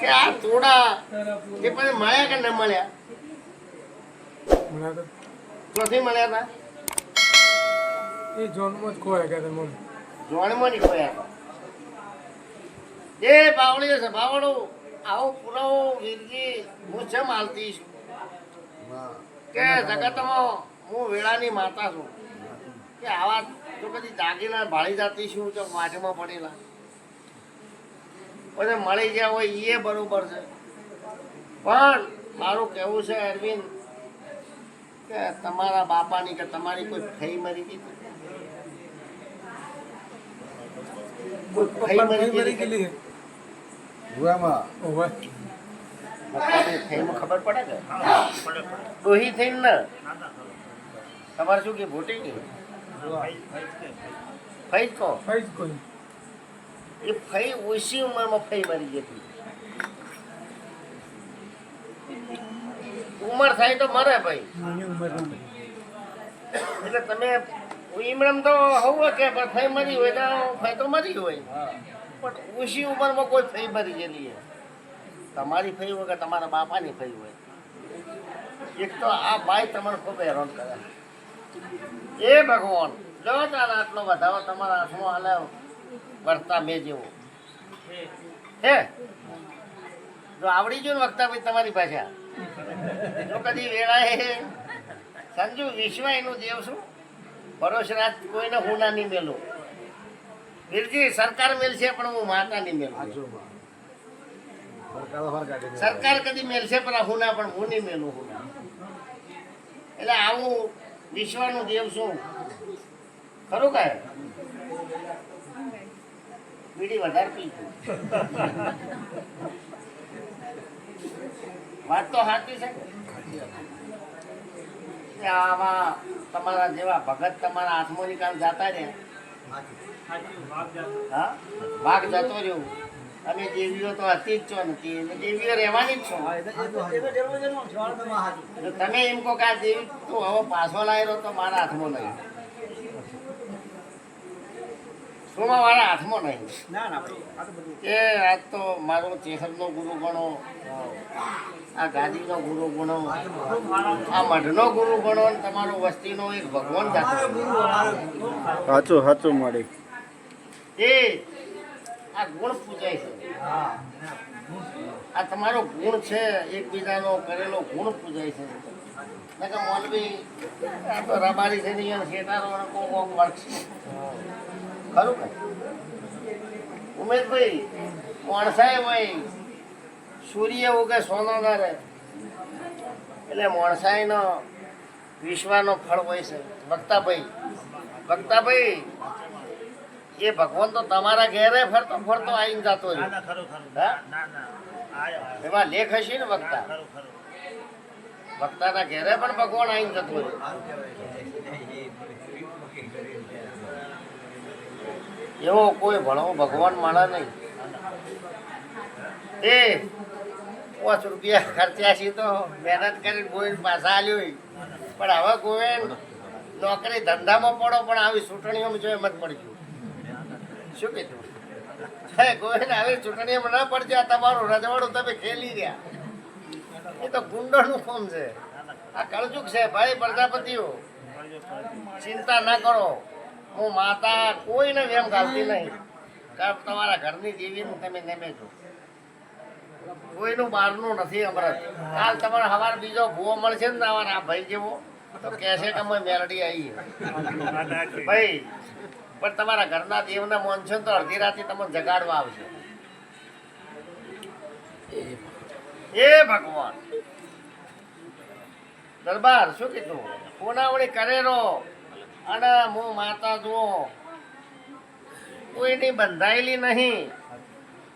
કે આ થોડા એ પછી મળ્યા કે ન મળ્યા? ક્યાંથી મળ્યા હતા? એ જોનમાં જ ખોયા ગયા હતા મને. જોણમાં નહીં ખોયા હતા. એ બાવળીઓ છે બાવળું આવો પુરાવો વીરજી હું છે માલતી છું કે જગતમાં હું વેળાની માતા છું કે આવા તો કદી દાગીના ભાળી જતી છું તો માટીમાં પડેલા પછી મળી ગયા હોય એ બરોબર છે. પણ મારું કહેવું છે અરવિંદ કે તમારા બાપાની કે તમારી કોઈ ફઈ મરી ગઈ કોઈ ફઈ મરી ગયેલી ખબર પડે કે ડોહી થઈને ને તમારે શું કે ભોટી ગઈ ફઈ જ કહો એ ફઈ ઓછી ઉંમરમાં ફઈ મરી ગઈ હતી. ઉંમર થાય તો મરે ભાઈ એટલે તમે ઈમણમ તો હોવું કે ફઈ મરી હોય તો ફઈ તો મરી હોય પણ ઓછી ઉંમરમાં કોઈ ફઈ મરી ગયેલી તમારી ફઈ હોય કે તમારા બાપાની ફઈ હોય. એક તો આ ભાઈ તમને ખૂબ હેરાન કરે. એ ભગવાન જો તારા આટલો વધારો તમારા હાથમાં હાલે વર્તા મેં જેવો હે જો આવડી ગયું ને વખતા ભાઈ તમારી ભાષા જો કદી વેળાએ સંજુ વિશ્વ એનું દેવ શું ભરોસરાજ કોઈને હું ના નહીં મેલું. વીરજી સરકાર મેલશે પણ હું માતા નહીં મેલું. સરકાર કદી મેલશે પણ હું ના પણ હું નહીં મેલું હું ના. એટલે આવું વિશ્વનું દેવ શું ખરું કાય બીડી વધારે પીશું વાત તો સાચી છે કે આમાં તમારા જેવા ભગત તમારા હાથમાં નિકાલ જતા રહે હા ભાગ જતો રહ્યો અને દેવીઓ તો હતી જ છો નથી અને દેવીઓ રહેવાની જ છો. તમે એમ કહો કે આ દેવી તું હવે પાછો લાવેલો તો મારા હાથમાં નહીં શોમાં મારા હાથમાં નહીં એ આજ તો મારો ચેહરનો ગુરુ ગણો આ ગાદીનો ગુરુ ગણો આ મઢનો ગુરુ ગણો તમારો વસ્તીનો એક ભગવાન સાચું સાચું મળી એ આ ગુણ પૂજાય છે. આ તમારો ગુણ છે એકબીજાનો કરેલો ગુણ પૂજાય છે. મોલવી આ તો રબારી છે શેઠારો કોક મળશે ખરું કે ઉમેશભાઈ મોણસાએ ભાઈ સૂર્ય ઉગે સોનો ના રહે એટલે મોણસાઈનો વિશ્વાનો ફળ હોય છે. ભક્તાભાઈ એ ભગવાન તો તમારા ઘેરે ફરતો ફરતો આવીને જતો રહ્યો. એમાં લેખ હશે ને વક્તાના ઘેરે પણ ભગવાન આવીને જતો રહ્યો. એવો કોઈ ભણવો ભગવાન મળે નહીં. એ 5 રૂપિયા ખર્ચ્યા છે તો મહેનત કરીને ગોવિંદ પાછા આલ્યો પણ હવે ગોવિંદ નોકરી ધંધામાં પડો પણ આવી ચૂંટણીઓમાં જો મત પડી ગયું શું કીધું ગોવિંદ આવી ચૂંટણીઓમાં ન પડશે તમારું રજવાડું તમે ખેલી ગયા. એ તો ગુંડોનું કામ છે. આ કળજુગ છે ભાઈ પ્રજાપતિઓ ચિંતા ના કરો. હું માતા કોઈને વેમ ગાલતી નહીં કારણ તમારા ઘરની દેવીનું તમે નેમે છો. કોઈનું બહારનું નથી અમરત. કાલ તમારે સવાર બીજો ભૂવો મળશે ને તમારા આ ભાઈ જેવો તો કહેશે કે અમે મેલડી આવી ભાઈ પણ તમારા ઘરના દેવને માનશો તો અડધી રાતે તમને જગાડવા આવશે. એ ભગવાન દરબાર શું કીધું પુનાવણી કરેલો અને હું માતા જુઓ કોઈની બંધાયેલી નહીં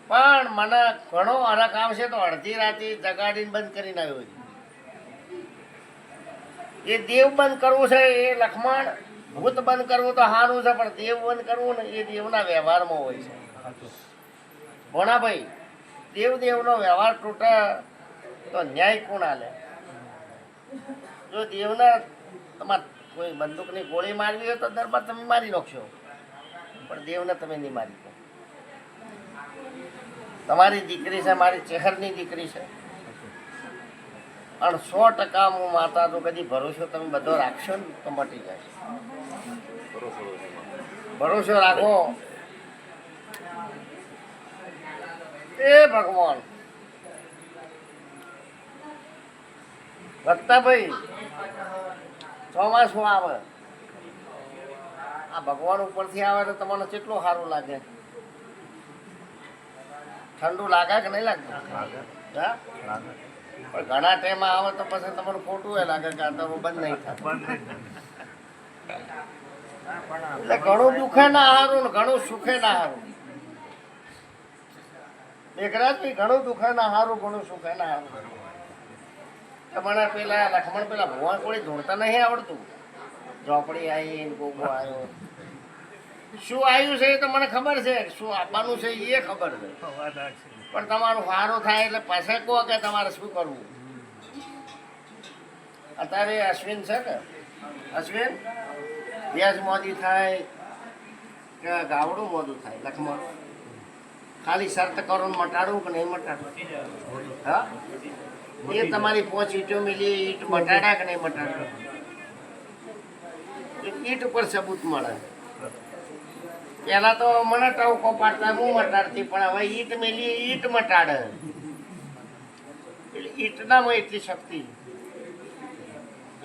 પણ મને ઘણો હરખ આવશે તો અડધી રાતે જગાડીને બંધ કરીને આવ્યો છે. એ દેવ બંધ કરવું છે એ લખમણ ભૂત બંધ કરવું તો સારું છે પણ દેવ બંધ કરવું ને એ દેવના વ્યવહારમાં હોય છે. ભોણાભાઈ દેવનો વ્યવહાર તૂટે તો ન્યાય કોણ આલે? જો દેવના તમારે કોઈ બંદૂકની ગોળી મારવી હોય તો દરબાર તમે મારી નાખશો પણ દેવને તમે નહીં મારી શકો. તમારી દીકરી છે, મારી ચહેરની દીકરી છે. અને 100% હું માતા તો કદી ભરોસો તમે બધો રાખશો ને તો મટી જશે. ભરોસો રાખો. એ ભગવાન ભક્તાભાઈ, ચોમાસું આવે, આ ભગવાન ઉપરથી આવે તો તમને કેટલું સારું લાગે? ઠંડુ લાગે કે નહીં લાગતું? હા, પણ ઘણા ટાઈમ આવે તો પછી તમારું ખોટું એ લાગે કે આ તો બંધ નહીં થતું. એટલે ઘણું દુઃખે ના હારું ને ઘણું સુખે ના હારું. મેઘરાજભાઈ, ઘણું દુઃખે ના હારું, ઘણું સુખે ના હારું. મને પેલા લક્ષ્મણ પેલા ભગવાન કોઈ ધોળતા નહીં આવડતું. ઝોપડી આવી, ગોગો આવ્યો, શું આવ્યું છે એ તો મને ખબર છે, શું આપવાનું છે એ ખબર છે. પણ તમારું સારું થાય એટલે પાસે કહો કે તમારે શું કરવું. અત્યારે અશ્વિન છે કે અશ્વિન, વ્યાજ મોદી થાય કે ગાવડું મોદું થાય? લક્ષ્મણ, ખાલી શરત કરો ને મટાડવું કે નહીં મટાડવું? હા, એ તમારી 5 ઈંટો મિલી, ઈંટ મટાડા કે નહીં મટાડા? ઈંટ ઉપર સબૂત મળે. પેલા તો મને ટવકો પાડતા, હું મટાડતી, પણ હવે ઈંટ મિલી, ઈંટ મટાડે. એટલે ઈંટનામાં એટલી શક્તિ,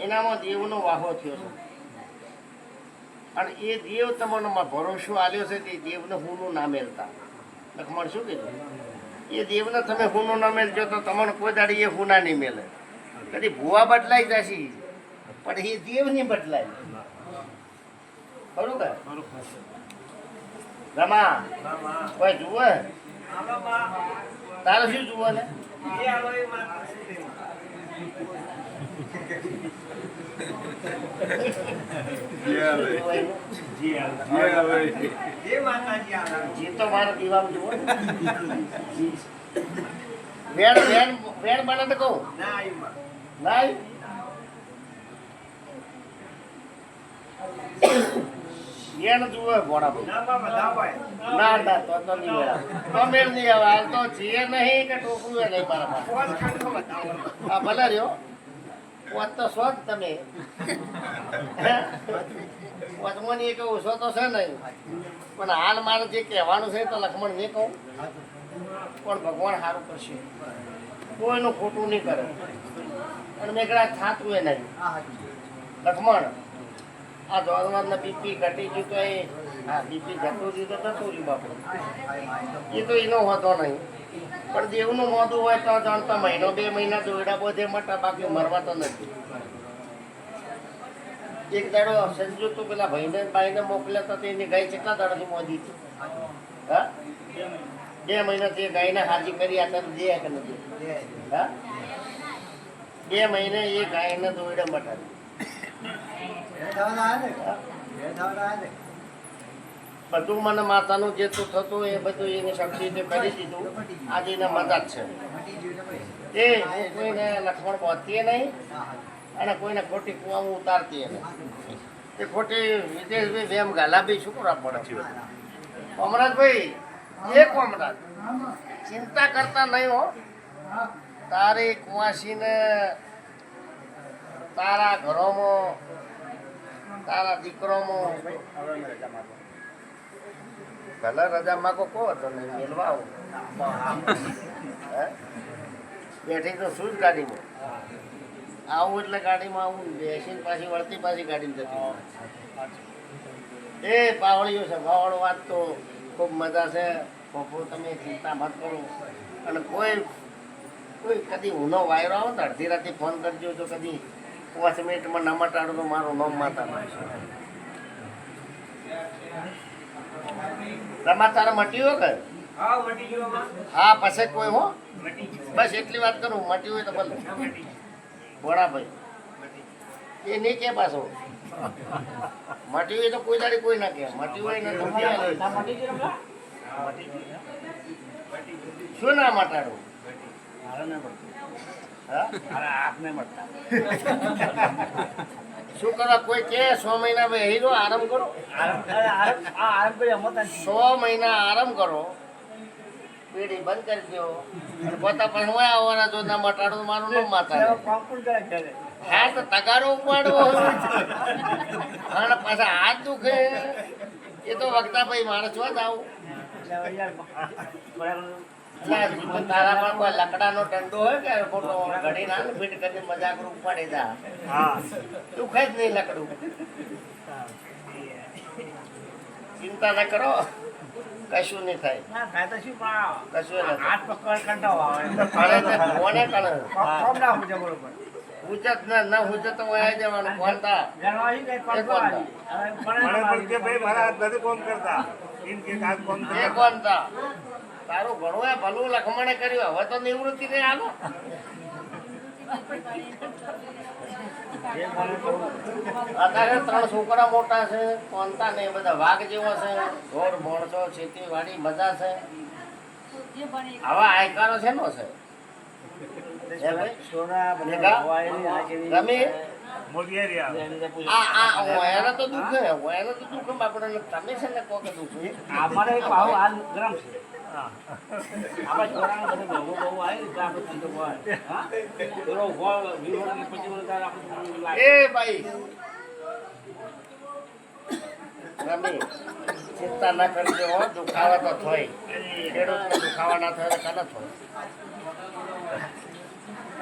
એનામાં દેવનો વાહો થયો છે. અને એ દેવ તમને ભરોસો આલ્યો છે તે દેવને હુંનું ના મેલતા. લક્ષ્મણ શું કીધું? એ દેવને તમે હુંનું ના મેલજો તો તમને કોઈ દાડી એ હુના નહીં મેલે. કદી ભૂવા બદલાઈ જશે પણ એ દેવ નહીં બદલાય. ખરું કે રમા? કોઈ જુએ? તારે શું જુએ ને? જી તો મારા દીવામ જુઓ. વેણ વેણ વેણ બને તો કહું ના વેણ જુએ ભોળા ના ના તો નહીં વેળા તો મેળ નહીં આવે. હાલ તો જીએ નહીં કે ટોકું નહીં મારા હા ભલે રહ્યો વાત તો શોધ તમે વચમોની એક ઓછો તો છે નહીં. પણ હાલ મારે જે કહેવાનું છે તો લક્ષ્મણ નહીં કહું, પણ ભગવાન સારું કરશે, કોઈનું ખોટું નહીં કરે. અને મેઘડા થાતું એ નહીં. લક્ષ્મણ, આ ધોરવારના બીપી ઘટી ગયું તો એ હા બીપી ઘટવું રહ્યું તો જતું રહ્યું બાપુ, એ તો એનો હોતો નહીં. પણ દેવનું મોઢું હોય તો જાણતો 1 મહિનો 2 મહિના દોયડા બધે મટા, બાકી મરવા તો નથી. એક દાડો સંજુ તો પેલા ભાઈને બાઈને મોકલ્યા તો એની ગાય કેટલા દાડાથી મોદી હતી? હા, 2 મહિનાથી એ ગાયને હાજી કરી આ તને દે કે નથી? હા, 2 મહિને એ ગાયને દોયડા મટાડી. બધું મને માતાનું જેટલું થતું એ બધું એની શક્તિ કરી દીધું. આજે એના મજા જ છે. એ કોઈને લક્ષ્મણ પહોંચીએ નહીં અને કોઈને ખોટી કુવામાં ઉતારતી નહીં. એ ખોટી વિદેશભાઈ વેમ ગાલા બી શું કરવા પડે? કોમરાજભાઈ, એ કોમરાજ ચિંતા કરતા નહીં હો. તારી કુવાસીને તારા ઘરોમાં તારા દીકરોમાં ભલે રજા માગો કહો તો નહીં મેળવા આવું. બેઠી તો શું જ ગાડીમાં આવું એટલે ગાડીમાં આવું બેસીને પાછી વળતી પાછી ગાડીમાં જતી. એ પાવળીઓ છે પાવળ વાત તો ખૂબ મજા છે. પપ્પુ તમે ચિંતા મત કરો. અને કોઈ કદી ઊનો વાયરો આવે તો અડધી રાતે ફોન કરજો તો કદી 5 મિનિટમાં ન મટાડો તો મારું નામ માતા નાખશે. તમારે તારે મટ્યું કે? હા, પછી કોઈ હો બસ એટલી વાત કરું. મટ્યું હોય તો ભલે ભોળાભાઈ એ નહીં કે પાછો મટ્યું હોય તો કોઈ દાડી કોઈ ના કે મટ્યું હોય ને શું ના મટાડું? શું કરો? કોઈ કે 100 મહિના બેહી રહો, આરામ કરો. 100 મહિના આરામ કરો બીડી બંધ કરી દો અને પોતા પણ હું આવવાના જો ના મટાડું મારું ન માતા હા તો તગારો ઉપાડવો અને પાછા હાથ દુખે એ તો વખતા ભાઈ માણસ છો જ આવું તારા પણ કોઈ લકડાનો દંડો હોય કે મોટો ઘડી ના ફીટ કરીને મજાક રૂપ પાડી જા દુખે જ નહીં લકડું ચિંતા ના કરો કશું નહીં થાય કશું કોને કણે ઉચત ના ઉચત તો વયા જવાનું કોણતા એ કોણતા તારું ઘણું એ ભલું લખમણે કર્યું હવે તો નિવૃત્તિ ને હાલો અત્યારે 3 છોકરા મોટા છે કોણતા ને બધા વાઘ જેવો છે ઘોર મોણસો ખેતીવાડી મજા છે હવે આયકારો છે નો છે એને તો દુખે બાપડે તમે છે ને કોકે દુખે એ ભાઈ રમી ચિંતા ના કરજો દુખાવા તો થાય ખેડૂતને દુખાવા ના થાય તો કને થાય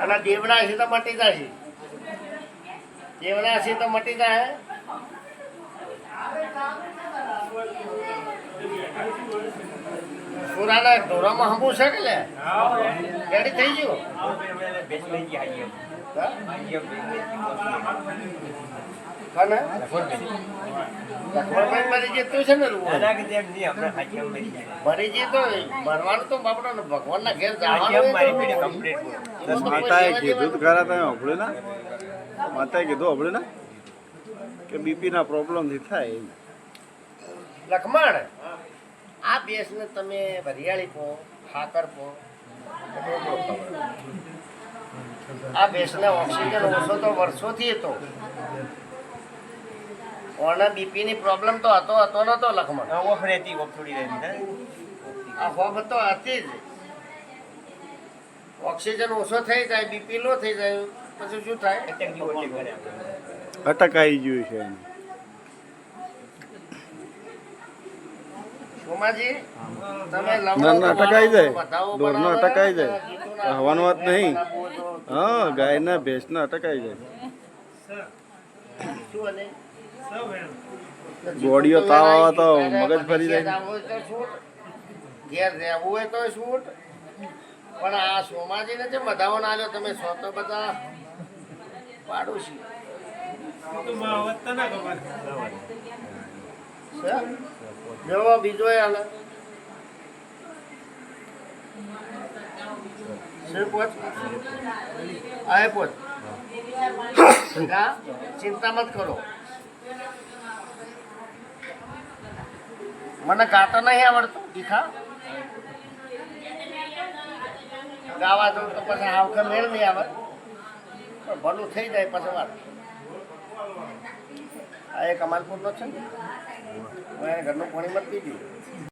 અને દેવડા છે તો મટી જાય દેવડા છે તો મટી જાય સુરાના ઢોરામાં હંબુ છે કે લે રેડી થઈ ગયું કને લખમણભાઈ મરી જતું છે ને મરી જઈ તો મરવાનું તો બાપડો ભગવાનના ઘેર જવાનું માતાએ કીધું તો ખરા તમે સાંભળ્યું ને માતાએ કીધું સાંભળ્યું ને કે બીપી ના પ્રોબ્લેમ થી થાય એમ લખમણ આ બેસને તમે વરિયાળી પો ખાકર પો આ બેસને ઓક્સિજન ઓછો તો વર્ષોથી હતો ઓના બીપી ની પ્રોબ્લેમ તો હતો નતો લખમણ આ હોબ તો હતી જ ઓક્સિજન ઓછો થઈ જાય બીપી લો થઈ જાય પછી શું થાય અટક આવી ગયું છે એને. સોમાજી તમે ના ના અટક આવી જાય ઢોરનો અટક આવી જાય હવાની વાત નહીં હા ગાયના ભેંસના અટક આવી જાય શું અને બોડીઓ તાવ આવે તો મગજ ફરી જાય ઘેર રહેવું હોય તો છૂટ પણ આ સોમાજીને જે બધાઓ ના આલ્યો તમે સો તો બધા પાડોશી જો બીજો એ હાલે ચિંતા મત કરો મને ગાતો નહીં આવડતું દીખા ગાવા દઉં તો પછી આવખર મેળ નહીં આવે પણ ભલું થઈ જાય પછી વાત આ એક અમાલપુરનો છે ને હું એને ઘરનું પાણી મત પી ગયું